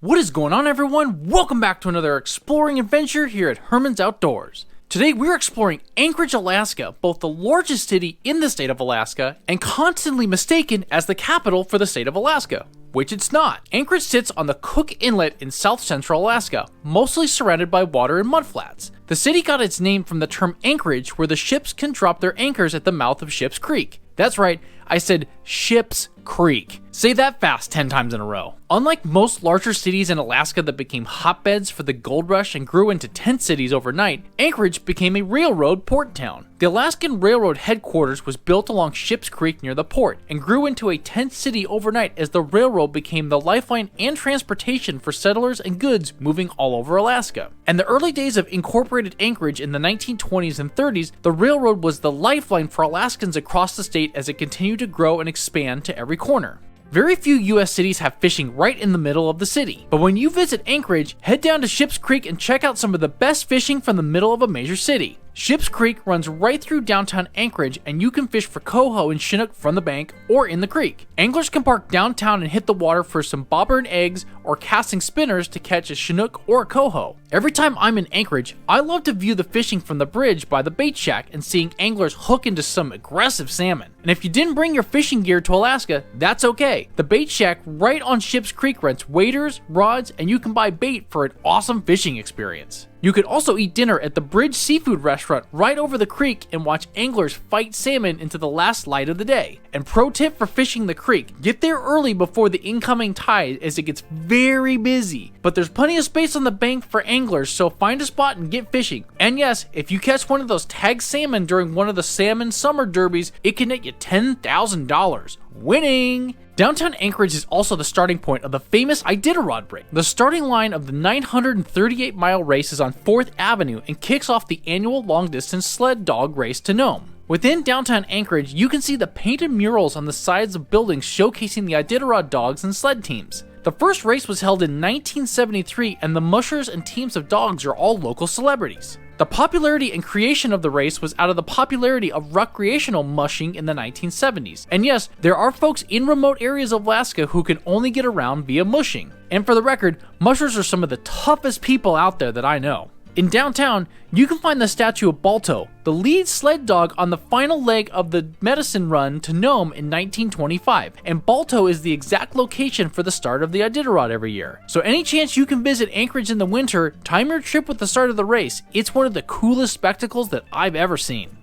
What is going on, everyone? Welcome back to another exploring adventure here at Herman's Outdoors. Today we're exploring Anchorage, Alaska, both the largest city in the state of Alaska and constantly mistaken as the capital for the state of Alaska, which it's not. Anchorage sits on the Cook Inlet in south central Alaska, mostly surrounded by water and mudflats. The city got its name from the term anchorage, where the ships can drop their anchors at the mouth of Ship's Creek. That's right, I said Ship's Creek. Say that fast 10 times in a row. Unlike most larger cities in Alaska that became hotbeds for the gold rush and grew into tent cities overnight, Anchorage became a railroad port town. The Alaskan Railroad headquarters was built along Ship's Creek near the port and grew into a tent city overnight as the railroad became the lifeline and transportation for settlers and goods moving all over Alaska. In the early days of incorporated Anchorage in the 1920s and 30s, the railroad was the lifeline for Alaskans across the state as it continued to grow and expand to every corner. Very few US cities have fishing right in the middle of the city, but when you visit Anchorage, head down to Ship's Creek and check out some of the best fishing from the middle of a major city. Ship's Creek runs right through downtown Anchorage, and you can fish for coho and chinook from the bank or in the creek. Anglers can park downtown and hit the water for some bobber and eggs or casting spinners to catch a chinook or a coho. Every time I'm in Anchorage, I love to view the fishing from the bridge by the bait shack and seeing anglers hook into some aggressive salmon. And if you didn't bring your fishing gear to Alaska, that's okay. The bait shack right on Ship's Creek rents waders, rods, and you can buy bait for an awesome fishing experience. You could also eat dinner at the Bridge Seafood Restaurant right over the creek and watch anglers fight salmon into the last light of the day. And pro tip for fishing the creek, get there early before the incoming tide as it gets very busy. But there's plenty of space on the bank for anglers, so find a spot and get fishing. And yes, if you catch one of those tagged salmon during one of the salmon summer derbies, it can net you $10,000. Winning! Downtown Anchorage is also the starting point of the famous Iditarod race. The starting line of the 938-mile race is on 4th Avenue and kicks off the annual long-distance sled dog race to Nome. Within downtown Anchorage, you can see the painted murals on the sides of buildings showcasing the Iditarod dogs and sled teams. The first race was held in 1973, and the mushers and teams of dogs are all local celebrities. The popularity and creation of the race was out of the popularity of recreational mushing in the 1970s. And yes, there are folks in remote areas of Alaska who can only get around via mushing. And for the record, mushers are some of the toughest people out there that I know. In downtown, you can find the statue of Balto, the lead sled dog on the final leg of the medicine run to Nome in 1925, and Balto is the exact location for the start of the Iditarod every year. So any chance you can visit Anchorage in the winter, time your trip with the start of the race. It's one of the coolest spectacles that I've ever seen.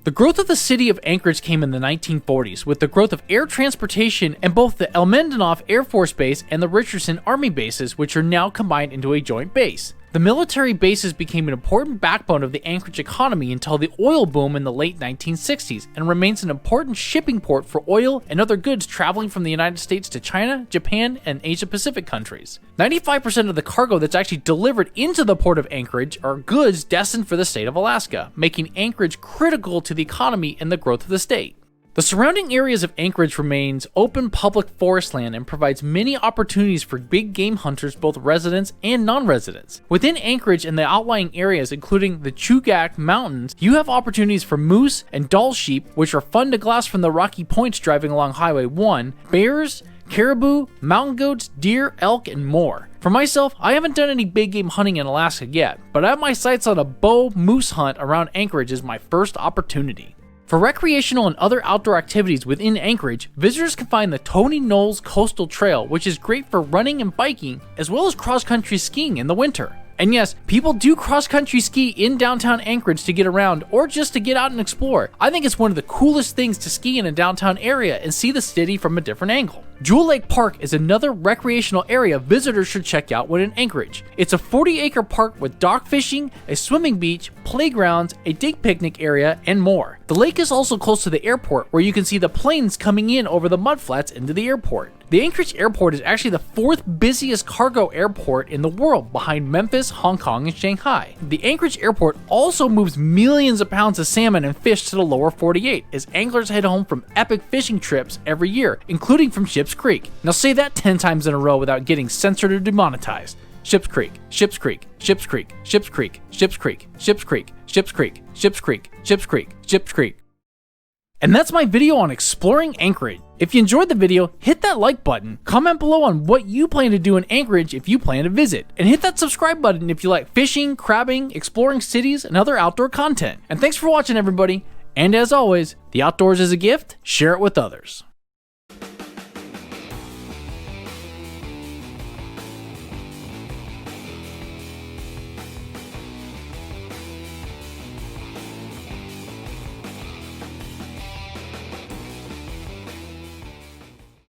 The growth of the city of Anchorage came in the 1940s with the growth of air transportation and both the Elmendorf Air Force Base and the Richardson Army bases, which are now combined into a joint base. The military bases became an important backbone of the Anchorage economy until the oil boom in the late 1960s and remains an important shipping port for oil and other goods traveling from the United States to China, Japan, and Asia Pacific countries. 95% of the cargo that's actually delivered into the port of Anchorage are goods destined for the state of Alaska, making Anchorage critical to the economy and the growth of the state. The surrounding areas of Anchorage remains open public forest land and provides many opportunities for big game hunters, both residents and non-residents. Within Anchorage and the outlying areas, including the Chugach Mountains, you have opportunities for moose and Dall sheep, which are fun to glass from the rocky points driving along Highway 1, bears, caribou, mountain goats, deer, elk, and more. For myself, I haven't done any big game hunting in Alaska yet, but I have my sights on a bow moose hunt around Anchorage as my first opportunity. For recreational and other outdoor activities within Anchorage, visitors can find the Tony Knowles Coastal Trail, which is great for running and biking, as well as cross-country skiing in the winter. And yes, people do cross-country ski in downtown Anchorage to get around or just to get out and explore. I think it's one of the coolest things to ski in a downtown area and see the city from a different angle. Jewel Lake Park is another recreational area visitors should check out when in Anchorage. It's a 40-acre park with dock fishing, a swimming beach, playgrounds, a day picnic area, and more. The lake is also close to the airport, where you can see the planes coming in over the mudflats into the airport. The Anchorage airport is actually the 4th busiest cargo airport in the world, behind Memphis, Hong Kong, and Shanghai. The Anchorage airport also moves millions of pounds of salmon and fish to the lower 48 as anglers head home from epic fishing trips every year, including from Ship's Creek. Now say that 10 times in a row without getting censored or demonetized. Ship's Creek, Ship's Creek, Ship's Creek, Ship's Creek, Ship's Creek, Ship's Creek, Ship's Creek, Ship's Creek, Ship's Creek, Ship's Creek. And that's my video on exploring Anchorage. If you enjoyed the video, hit that like button, comment below on what you plan to do in Anchorage if you plan to visit, and hit that subscribe button if you like fishing, crabbing, exploring cities, and other outdoor content. And thanks for watching, everybody, and as always, the outdoors is a gift, share it with others.